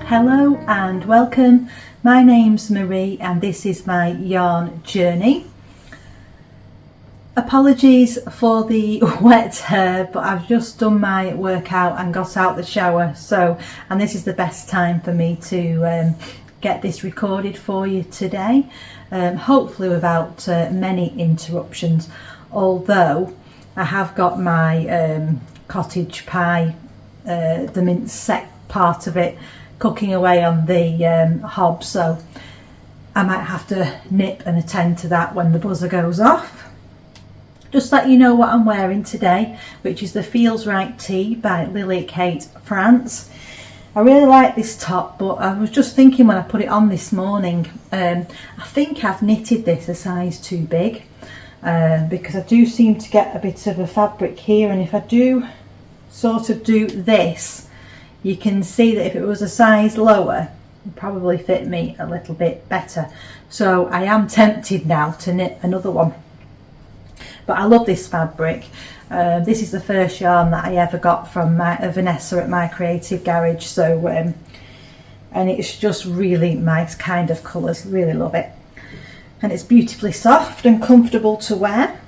Hello and welcome. My name's Marie and this is my yarn journey. Apologies for the wet hair, but I've just done my workout and got out the shower, and this is the best time for me to get this recorded for you today, hopefully without many interruptions, although I have got my cottage pie, the mince set part of it, cooking away on the hob, so I might have to nip and attend to that when the buzzer goes off. Just let you know what I'm wearing today, which is the Feels Right Tee by Lily Kate France. I really like this top, but I was just thinking when I put it on this morning, I think I've knitted this a size too big, because I do seem to get a bit of a fabric here, and if I do sort of do this, you can see that if it was a size lower, it would probably fit me a little bit better. So I am tempted now to knit another one. But I love this fabric. This is the first yarn that I ever got from Vanessa at My Creative Garage. So, and it's just really nice kind of colours. Really love it. And it's beautifully soft and comfortable to wear.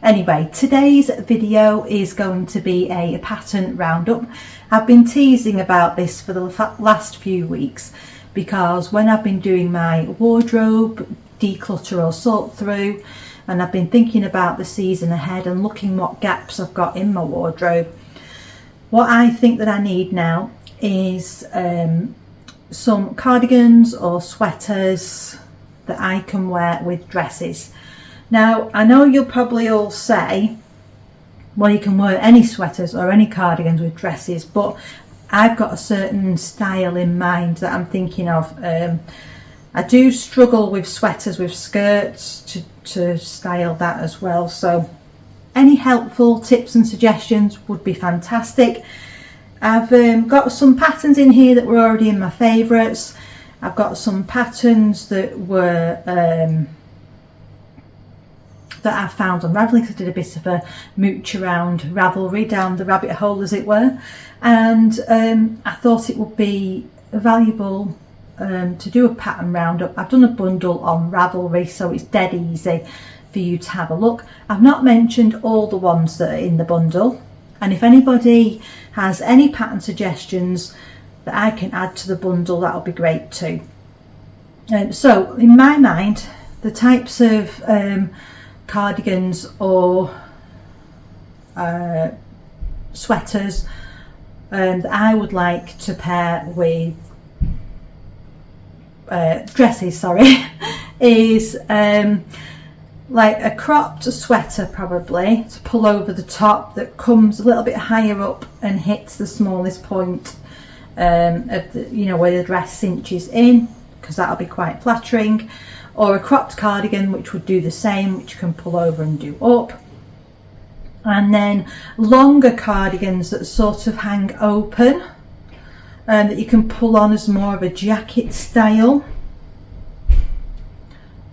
Anyway, today's video is going to be a pattern roundup. I've been teasing about this for the last few weeks because when I've been doing my wardrobe declutter or sort through, and I've been thinking about the season ahead and looking what gaps I've got in my wardrobe, what I think that I need now is some cardigans or sweaters that I can wear with dresses. Now, I know you'll probably all say, well, you can wear any sweaters or any cardigans with dresses, but I've got a certain style in mind that I'm thinking of. I do struggle with sweaters with skirts to style that as well, so any helpful tips and suggestions would be fantastic. I've got some patterns in here that were already in my favourites. I've got some patterns that were that I found on Ravelry, because I did a bit of a mooch around Ravelry, down the rabbit hole as it were, and I thought it would be valuable to do a pattern roundup. I've done a bundle on Ravelry, so it's dead easy for you to have a look. I've not mentioned all the ones that are in the bundle, and if anybody has any pattern suggestions that I can add to the bundle, that'll be great too. So in my mind, the types of cardigans or sweaters that I would like to pair with dresses, is like a cropped sweater, probably to pull over the top, that comes a little bit higher up and hits the smallest point of the, where the dress cinches in, because that'll be quite flattering. Or a cropped cardigan, which would do the same, which you can pull over and do up. And then longer cardigans that sort of hang open, that you can pull on as more of a jacket style.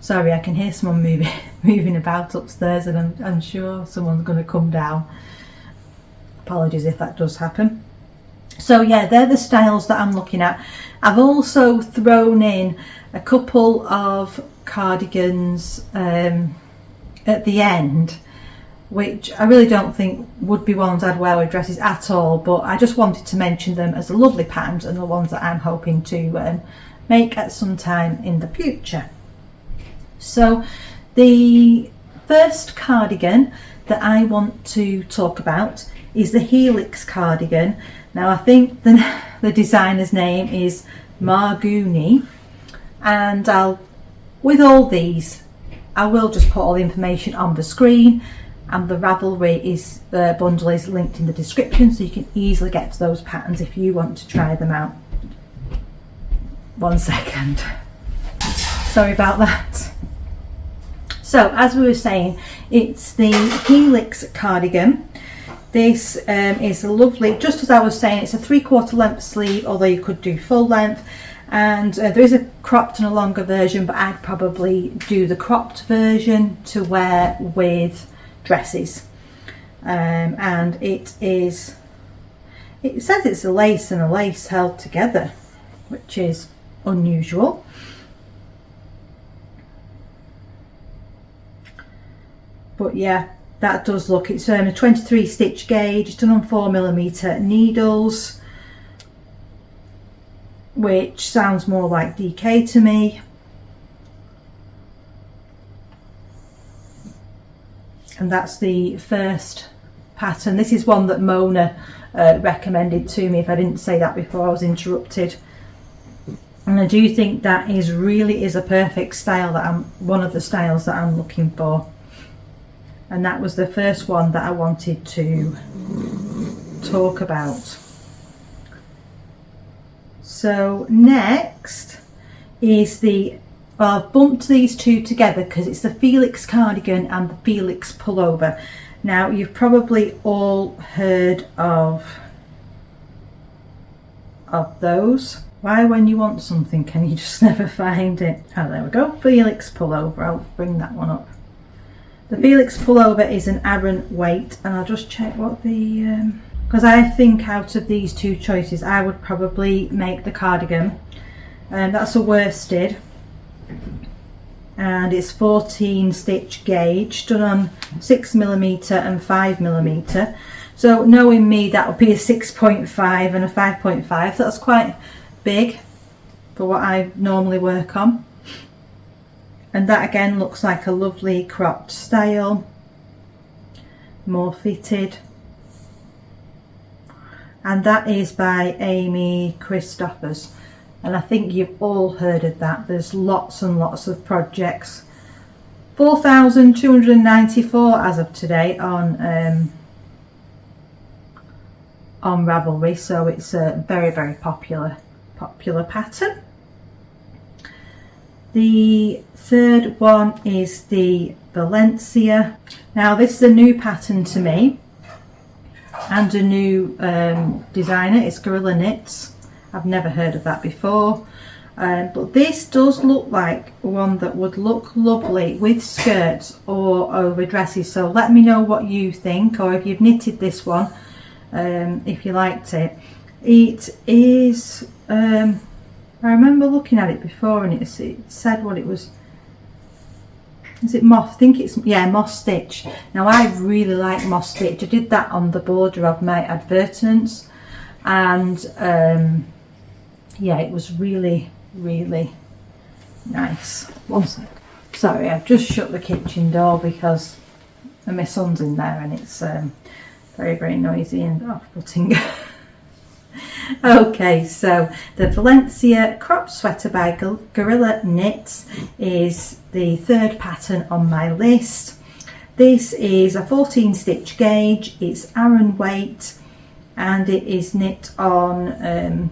Sorry, I can hear someone moving about upstairs, and I'm sure someone's going to come down. Apologies if that does happen. So yeah, they're the styles that I'm looking at. I've also thrown in a couple of cardigans at the end, which I really don't think would be ones I'd wear with dresses at all, but I just wanted to mention them as a lovely patterns and the ones that I'm hoping to make at some time in the future. So the first cardigan that I want to talk about is the Helix Cardigan. Now, I think the designer's name is Marguni, and with all these, I will just put all the information on the screen, and the Ravelry bundle is linked in the description, so you can easily get to those patterns if you want to try them out. 1 second. Sorry about that. So, as we were saying, it's the Helix Cardigan. This is a lovely, just as I was saying, it's a 3/4 length sleeve, although you could do full length. And there is a cropped and a longer version, but I'd probably do the cropped version to wear with dresses. And it's It says it's a lace and a lace held together, which is unusual. But yeah, that does look, it's a 23 stitch gauge, done on 4mm needles, which sounds more like DK to me. And that's the first pattern. This is one that Mona recommended to me. If I didn't say that before, I was interrupted. And I do think that really is a perfect style, that one of the styles that I'm looking for. And that was the first one that I wanted to talk about. So next is well, I've bumped these two together because it's the Helix Cardigan and the Felix Pullover. Now, you've probably all heard of those. Why, when you want something, can you just never find it? Oh, there we go. Felix Pullover. I'll bring that one up. The Felix Pullover is an Aran weight, and I'll just check what the... because I think out of these two choices, I would probably make the cardigan. And that's a worsted. And it's 14 stitch gauge, done on 6mm and 5mm. So knowing me, that would be a 6.5 and a 5.5. So that's quite big for what I normally work on. And that again looks like a lovely cropped style, more fitted. And that is by Amy Christophers. And I think you've all heard of that. There's lots and lots of projects. 4,294 as of today on Ravelry. So it's a very, very popular pattern. The third one is the Valencia. Now this is a new pattern to me and a new designer. It's Gorilla Knits. I've never heard of that before, but this does look like one that would look lovely with skirts or over dresses. So let me know what you think, or if you've knitted this one, if you liked it. It is I remember looking at it before, and it said what it was. Is it moss? I think it's, yeah, moss stitch. Now I really like moss stitch. I did that on the border of my advertisements, and yeah, it was really, really nice. One sec. Sorry, I've just shut the kitchen door because my son's in there, and it's very, very noisy and off-putting. Okay, so the Valencia Crop Sweater by Gorilla Knits is the third pattern on my list. This is a 14 stitch gauge, it's Aran weight, and it is knit on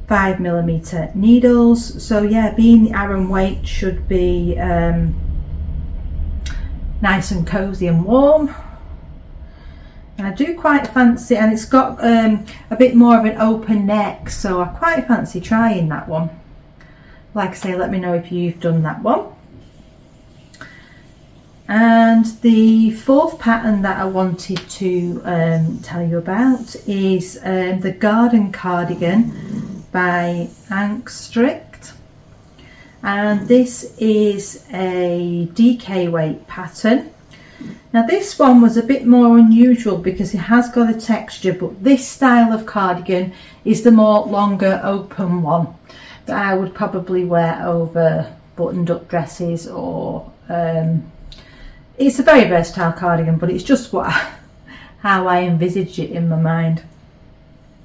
5mm needles. So yeah, being the Aran weight should be nice and cozy and warm. And I do quite fancy, and it's got a bit more of an open neck, so I quite fancy trying that one. Like I say, let me know if you've done that one. And the fourth pattern that I wanted to tell you about is the Garden Cardigan by Angstrict. And this is a DK weight pattern. Now this one was a bit more unusual because it has got a texture, but this style of cardigan is the more longer open one that I would probably wear over buttoned up dresses, or it's a very versatile cardigan, but it's just how I envisaged it in my mind.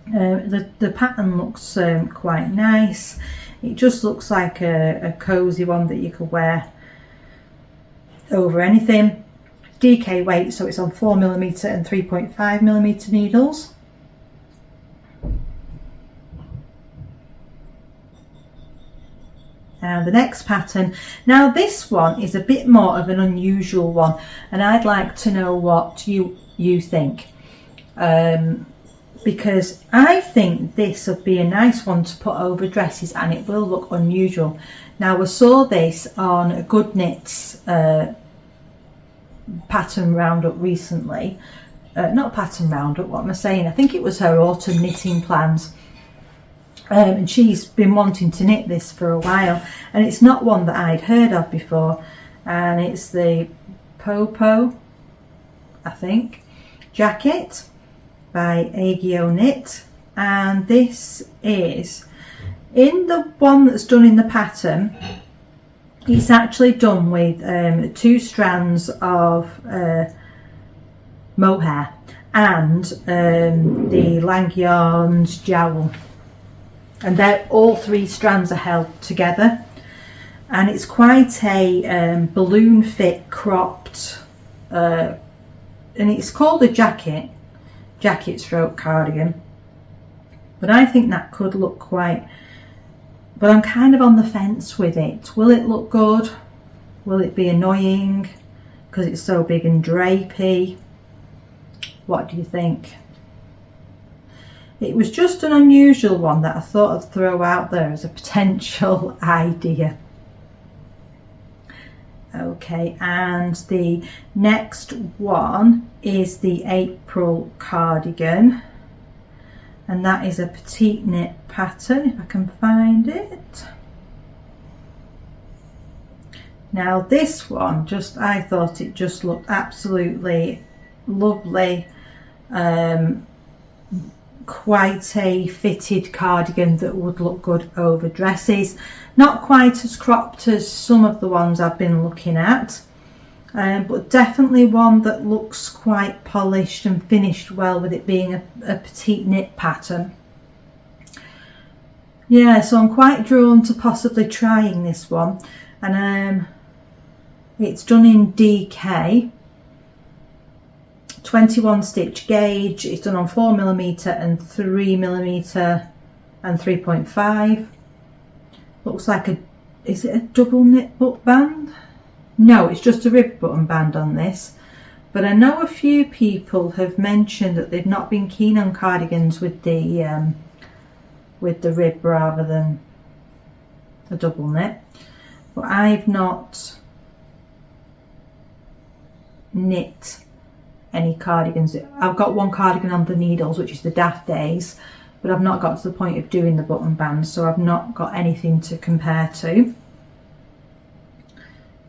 The pattern looks quite nice. It just looks like a cozy one that you could wear over anything. DK weight, so it's on 4mm and 3.5mm needles. And the next pattern, now this one is a bit more of an unusual one, and I'd like to know what you think, because I think this would be a nice one to put over dresses, and it will look unusual. Now we saw this on Good Knits pattern roundup recently, not pattern roundup, what am I saying? I think it was her autumn knitting plans. And she's been wanting to knit this for a while, and it's not one that I'd heard of before, and it's the Ppoppo, I think, jacket by Agio Knit. And this is, in the one that's done in the pattern, it's actually done with 2 strands of mohair and the Langyarn's jowl, and they're all 3 strands are held together, and it's quite a balloon fit cropped, and it's called a jacket stroke cardigan, but I think that could look quite, but I'm kind of on the fence with it. Will it look good? Will it be annoying because it's so big and drapey? What do you think? It was just an unusual one that I thought I'd throw out there as a potential idea. Okay, and the next one is the April cardigan, and that is a petite knit pattern, if I can find it. Now this one, I thought it just looked absolutely lovely. Quite a fitted cardigan that would look good over dresses. Not quite as cropped as some of the ones I've been looking at, but definitely one that looks quite polished and finished well, with it being a petite knit pattern. Yeah, so I'm quite drawn to possibly trying this one, and it's done in DK. 21 stitch gauge. It's done on 4mm and 3mm and 3.5. Looks like is it a double knit butt band? No, it's just a rib button band on this. But I know a few people have mentioned that they've not been keen on cardigans with the rib rather than a double knit. But I've not knit any cardigans. I've got one cardigan on the needles, which is the Daft Days, but I've not got to the point of doing the button bands, so I've not got anything to compare to.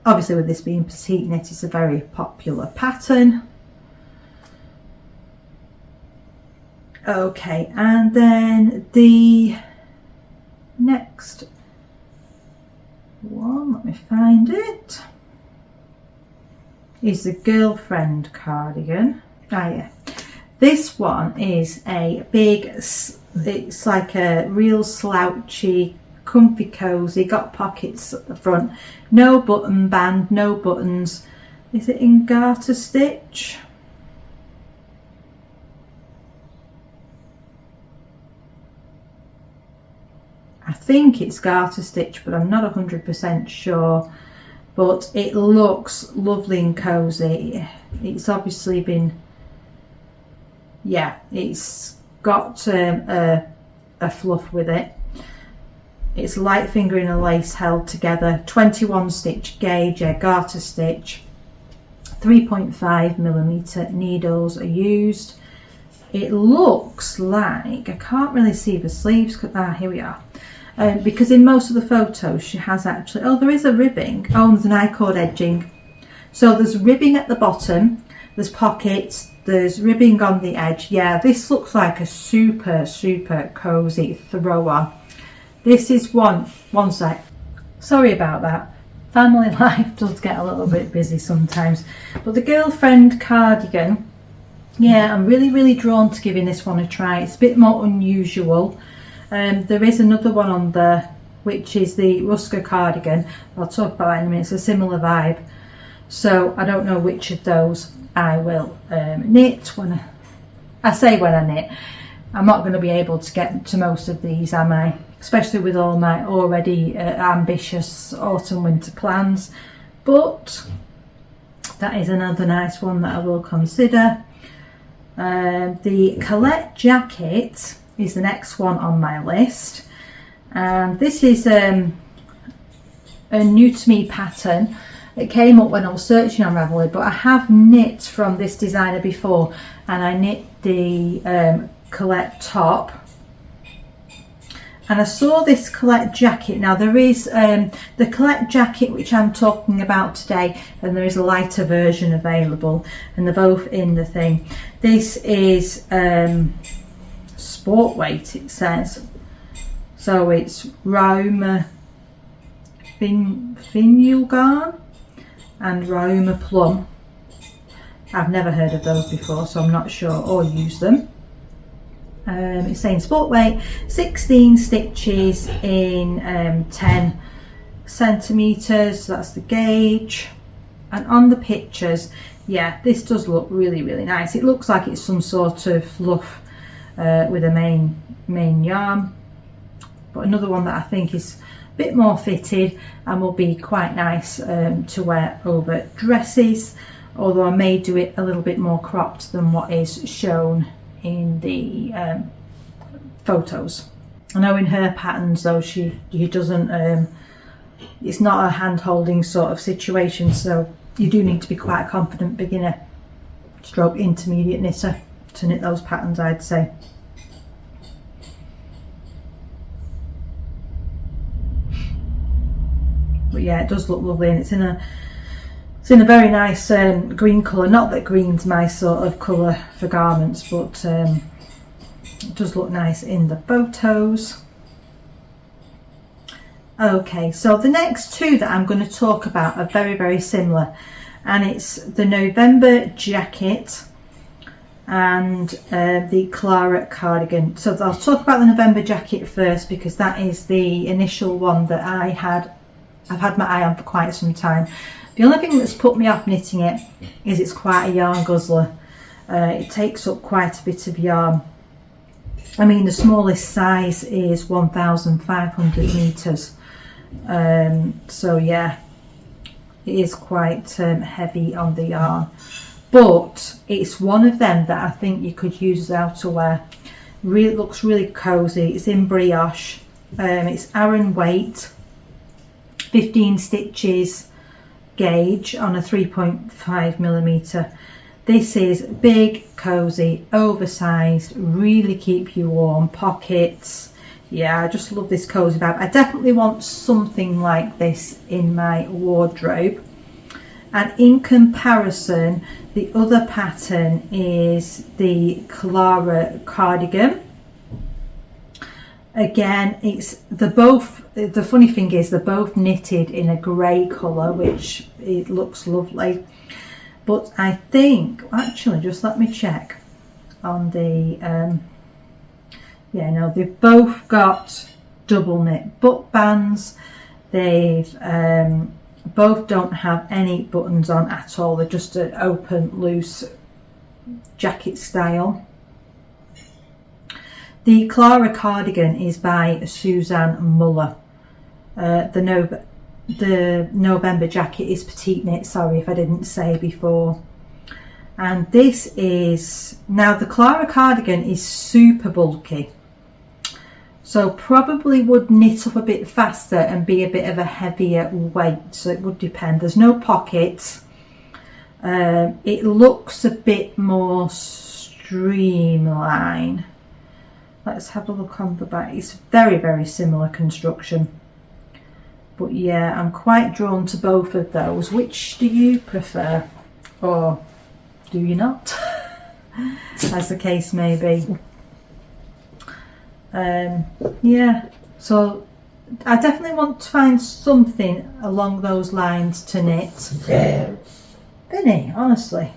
Obviously, with this being petite knit, it's a very popular pattern. Okay, and then the next one, let me find it, is the Girlfriend cardigan. Yeah, this one is a big, it's like a real slouchy, comfy cozy, got pockets at the front, no button band, no buttons. Is it in garter stitch? I think it's garter stitch, but I'm not 100% sure. But it looks lovely and cozy. It's obviously been, yeah, it's got a fluff with it. It's light fingering and lace held together. 21 stitch gauge, garter stitch. 3.5mm needles are used. It looks like, I can't really see the sleeves. Here we are. Because in most of the photos she has actually, oh, there is a ribbing. Oh, there's an I-cord edging. So there's ribbing at the bottom, there's pockets, there's ribbing on the edge. Yeah, this looks like a super cozy throw on. This is one sec. Sorry about that. Family life does get a little bit busy sometimes. But the Girlfriend cardigan, yeah, I'm really drawn to giving this one a try. It's a bit more unusual. There is another one on there, which is the Ruska Cardigan. I'll talk about that in a minute. It's a similar vibe. So I don't know which of those I will knit when I say when I knit. I'm not going to be able to get to most of these, am I? Especially with all my already ambitious autumn winter plans. But that is another nice one that I will consider. The Colette Jacket is the next one on my list, and this is a new to me pattern. It came up when I was searching on Ravelry, but I have knit from this designer before, and I knit the Colette top. And I saw this Colette Jacket. Now there is the Colette Jacket which I'm talking about today, and there is a lighter version available, and they're both in the thing. This is sport weight, it says. So it's Rauma Finial Garn and Rauma Plum. I've never heard of those before, so I'm not sure or use them. It's saying sport weight, 16 stitches in 10 centimeters, so that's the gauge. And on the pictures, yeah, this does look really, really nice. It looks like it's some sort of fluff with a main yarn, but another one that I think is a bit more fitted and will be quite nice to wear over dresses, although I may do it a little bit more cropped than what is shown in the photos. I know in her patterns though she doesn't it's not a hand holding sort of situation, so you do need to be quite a confident beginner stroke intermediate knitter to knit those patterns, I'd say. But yeah, it does look lovely, and it's in a very nice green colour. Not that green's my sort of colour for garments, but it does look nice in the photos. Okay, so the next two that I'm going to talk about are very, very similar, and it's the November Jacket and the Clara Cardigan. So I'll talk about the November Jacket first, because that is the initial one that I've had my eye on for quite some time. The only thing that's put me off knitting it is it's quite a yarn guzzler. It takes up quite a bit of yarn. I mean, the smallest size is 1,500 meters. So yeah, it is quite heavy on the yarn. But it's one of them that I think you could use as outerwear. Really looks really cozy. It's in brioche. It's Aran weight, 15 stitches gauge on a 3.5 millimeter. This is big, cozy, oversized, really keep you warm, pockets. Yeah, I just love this cozy vibe. I definitely want something like this in my wardrobe. And in comparison, the other pattern is the Clara Cardigan. Again, the funny thing is they're both knitted in a grey colour, which it looks lovely. But I think, actually, just let me check on the, yeah, no, they've both got double knit butt bands. They've both don't have any buttons on at all. They're just an open, loose jacket style. The Clara Cardigan is by Suzanne Muller. The November Jacket is petite knit, sorry if I didn't say before. And this is, now the Clara Cardigan is super bulky, so probably would knit up a bit faster and be a bit of a heavier weight, so it would depend. There's no pockets. It looks a bit more streamlined. Let's have a look on the back. It's very, very similar construction. But yeah, I'm quite drawn to both of those. Which do you prefer? Or do you not? As the case may be. Yeah, so I definitely want to find something along those lines to knit. Vinny, honestly.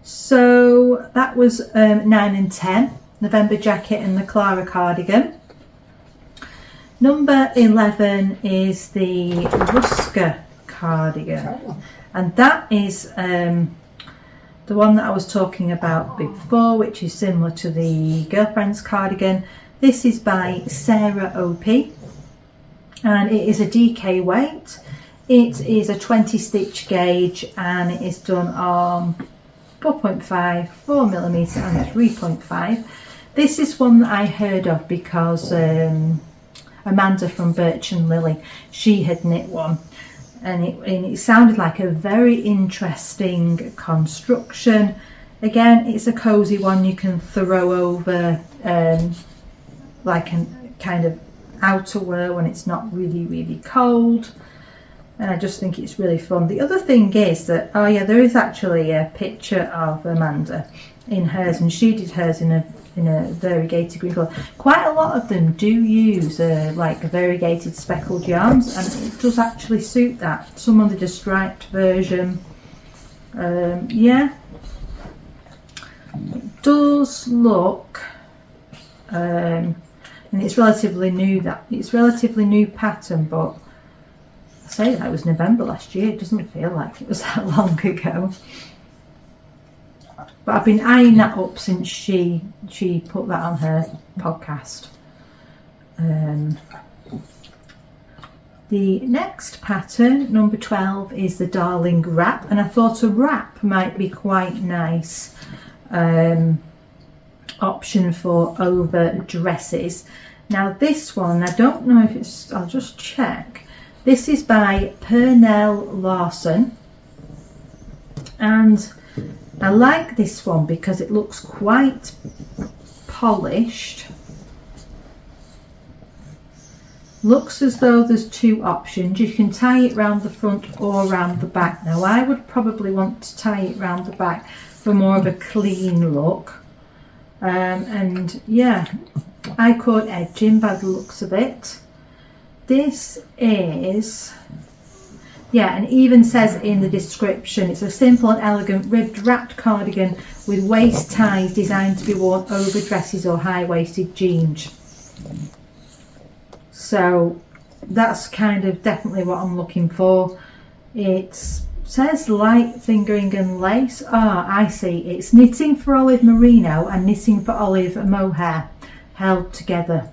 So that was 9 and 10, November Jacket and the Clara Cardigan. Number 11 is the Ruska Cardigan, and that is the one that I was talking about before, which is similar to the Girlfriend's Cardigan. This is by Sarah OP, and it is a DK weight. It is a 20 stitch gauge, and it is done on 4.5, 4mm and 3.5. This is one that I heard of because I Amanda from Birch and Lily, she had knit one, and it sounded like a very interesting construction. Again, it's a cozy one you can throw over like a kind of outerwear when it's not really cold, and I just think it's really fun. The other thing is that, oh yeah, there is actually a picture of Amanda in hers, and she did hers in a variegated green colour. Quite a lot of them do use like variegated speckled yarns, and it does actually suit that. Some did a striped version. Yeah, it does look, and it's relatively new. It's relatively new pattern, but I say that was November last year. It doesn't feel like it was that long ago. But I've been eyeing that up since she put that on her podcast. The next pattern, number 12, is the Darling Wrap, and I thought a wrap might be quite nice option for over dresses. Now this one, I don't know if it's, I'll just check. This is by Pernell Larson, and I like this one because it looks quite polished. Looks as though there's two options. You can tie it round the front or round the back. Now I would probably want to tie it round the back for more of a clean look. And yeah, I caught edging by the looks of it. This is, yeah, and even says in the description, it's a simple and elegant ribbed wrapped cardigan with waist ties designed to be worn over dresses or high-waisted jeans. So that's kind of definitely what I'm looking for. It says light fingering and lace. Ah, I see. It's knitting for olive merino and knitting for olive mohair held together.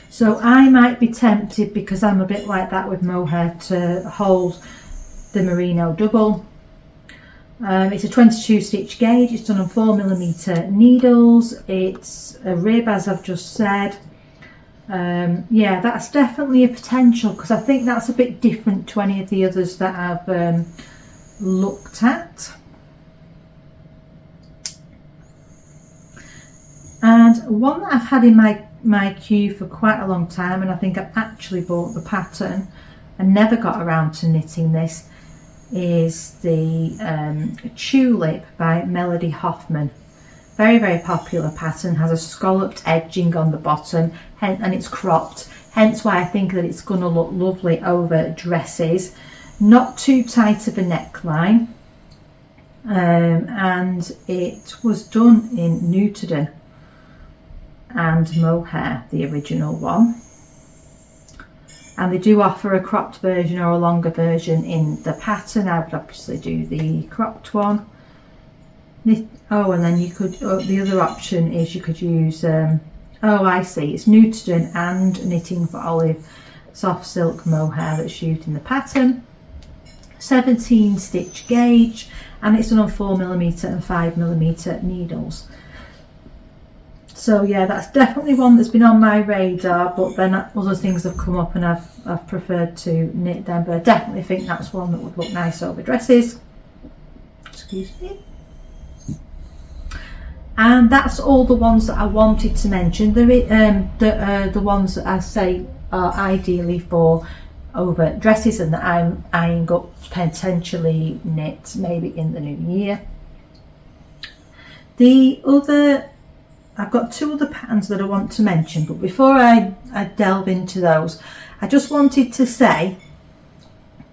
So I might be tempted, because I'm a bit like that with mohair, to hold the merino double. It's a 22 stitch gauge. It's done on 4mm needles. It's a rib, as I've just said. Yeah, that's definitely a potential, because I think that's a bit different to any of the others that I've looked at. And one that I've had in my queue for quite a long time, and I think I've actually bought the pattern and never got around to knitting this, is the Tulip by Melody Hoffman. Very popular pattern, has a scalloped edging on the bottom, and it's cropped, hence why I think that it's going to look lovely over dresses. Not too tight of a neckline, and it was done in Newton and mohair, the original one, and they do offer a cropped version or a longer version in the pattern. I would obviously do the cropped one. Oh, and then you could, the other option is you could use, oh I see, it's Newton and knitting for olive soft silk mohair that's used in the pattern. 17 stitch gauge, and it's done on 4mm and 5mm needles. So yeah, that's definitely one that's been on my radar, but then other things have come up and I've preferred to knit them, but I definitely think that's one that would look nice over dresses. Excuse me. And that's all the ones that I wanted to mention. The ones that I say are ideally for over dresses and that I'm eyeing up potentially knit maybe in the new year. I've got two other patterns that I want to mention, but before I delve into those, I just wanted to say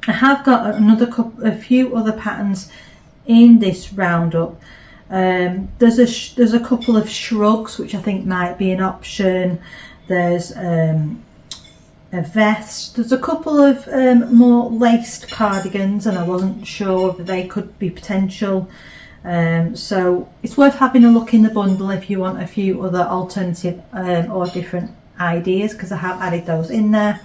I have got a few other patterns in this roundup. There's a couple of shrugs which I think might be an option. There's a vest. There's a couple of more laced cardigans, and I wasn't sure whether they could be potential. So it's worth having a look in the bundle if you want a few other alternative or different ideas, because I have added those in there.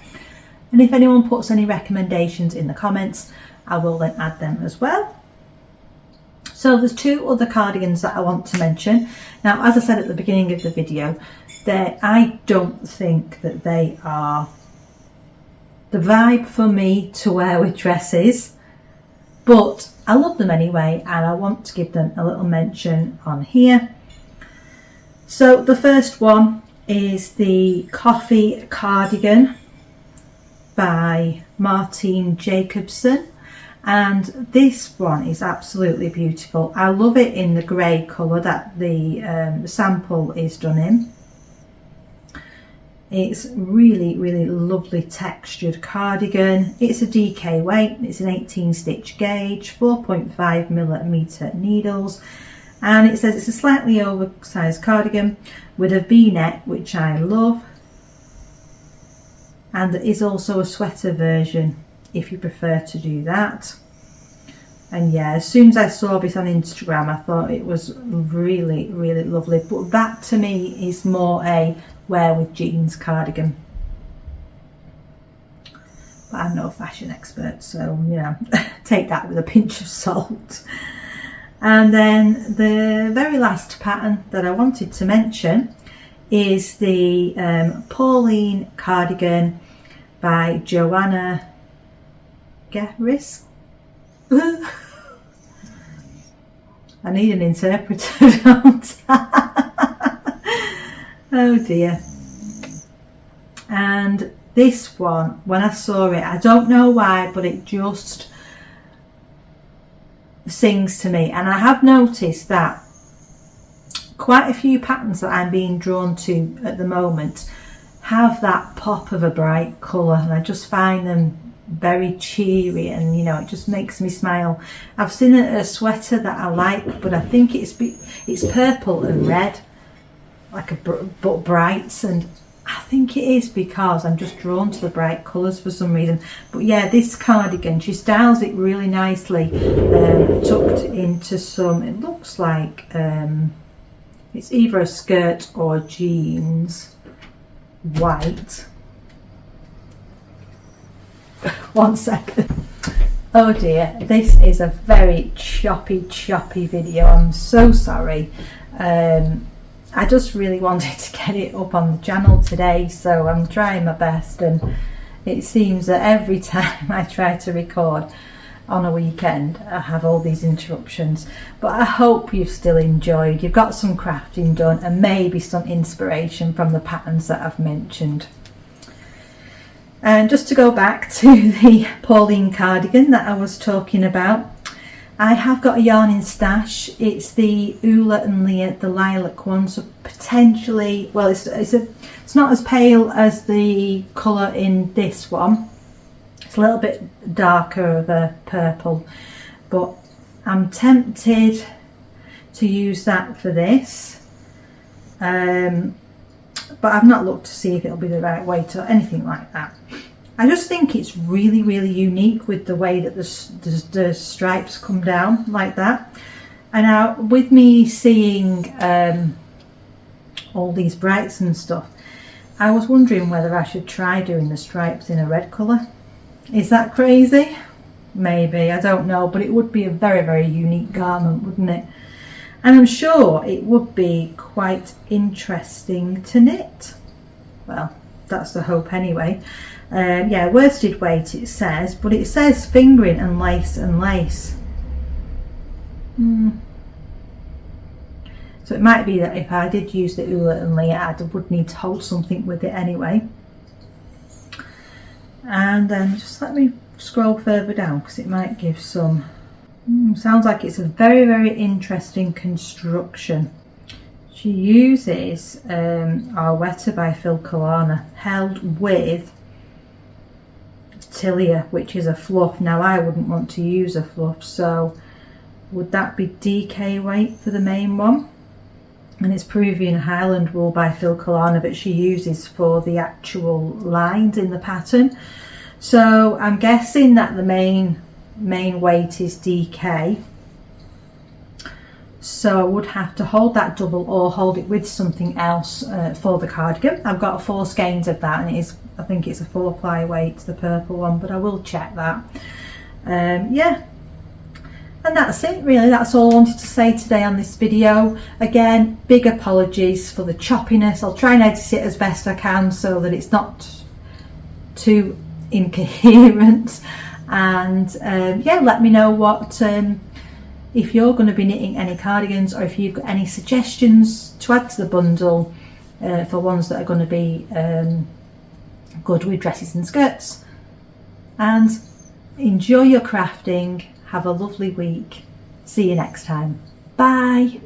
And if anyone puts any recommendations in the comments, I will then add them as well. So there's two other cardigans that I want to mention. Now, as I said at the beginning of the video, I don't think that they are the vibe for me to wear with dresses, but I love them anyway, and I want to give them a little mention on here. So the first one is the Coffee Cardigan by Martine Jacobson, and this one is absolutely beautiful. I love it in the grey colour that the sample is done in. It's really, really lovely textured cardigan. It's a DK weight, it's an 18 stitch gauge, 4.5mm needles, and it says it's a slightly oversized cardigan with a V-neck, which I love, and there is also a sweater version if you prefer to do that. And yeah, as soon as I saw this on Instagram, I thought it was really, really lovely, but that to me is more a wear with jeans cardigan. But I'm no fashion expert, so you know, take that with a pinch of salt. And then the very last pattern that I wanted to mention is the Pauline Cardigan by Joanna Gerris. I need an interpreter, don't I? Oh dear. And this one, when I saw it, I don't know why, but it just sings to me. And I have noticed that quite a few patterns that I'm being drawn to at the moment have that pop of a bright colour, and I just find them very cheery, and you know, it just makes me smile. I've seen a sweater that I like, but I think it's purple and red, like but brights, and I think it is because I'm just drawn to the bright colours for some reason. But yeah, this cardigan, she styles it really nicely, tucked into some, it looks like it's either a skirt or jeans, white. One second. Oh dear, this is a very choppy video. I'm so sorry. I just really wanted to get it up on the channel today, so I'm trying my best, and it seems that every time I try to record on a weekend I have all these interruptions. But I hope you've still enjoyed, you've got some crafting done, and maybe some inspiration from the patterns that I've mentioned. And just to go back to the Pauline cardigan that I was talking about, I have got a yarn in stash. It's the Ula and Leah, the lilac one, so potentially, well, it's not as pale as the colour in this one. It's a little bit darker of a purple, but I'm tempted to use that for this. But I've not looked to see if it'll be the right weight or anything like that. I just think it's really, really unique with the way that the stripes come down like that. And now with me seeing all these brights and stuff, I was wondering whether I should try doing the stripes in a red colour. Is that crazy? Maybe, I don't know, but it would be a very, very unique garment, wouldn't it? And I'm sure it would be quite interesting to knit. Well, that's the hope anyway. Yeah, worsted weight it says, but it says fingering and lace and lace. So it might be that if I did use the Ula and Leah, I would need to hold something with it anyway. And then just let me scroll further down because it might give some. Sounds like it's a very, very interesting construction. She uses our Wetter by Phil Pullover held with Tulip, which is a fluff. Now I wouldn't want to use a fluff, so would that be DK weight for the main one? And it's Peruvian Highland wool by Phil Pullover that she uses for the actual lines in the pattern. So I'm guessing that the main weight is DK, so I would have to hold that double or hold it with something else for the cardigan. I've got 4 skeins of that, and I think it's a 4-ply weight, the purple one, but I will check that. Yeah, And that's it really, that's all I wanted to say today on this video. Again, big apologies for the choppiness. I'll try and edit it as best I can so that it's not too incoherent. And yeah, let me know what if you're going to be knitting any cardigans, or if you've got any suggestions to add to the bundle for ones that are going to be good with dresses and skirts. And enjoy your crafting. Have a lovely week. See you next time. Bye.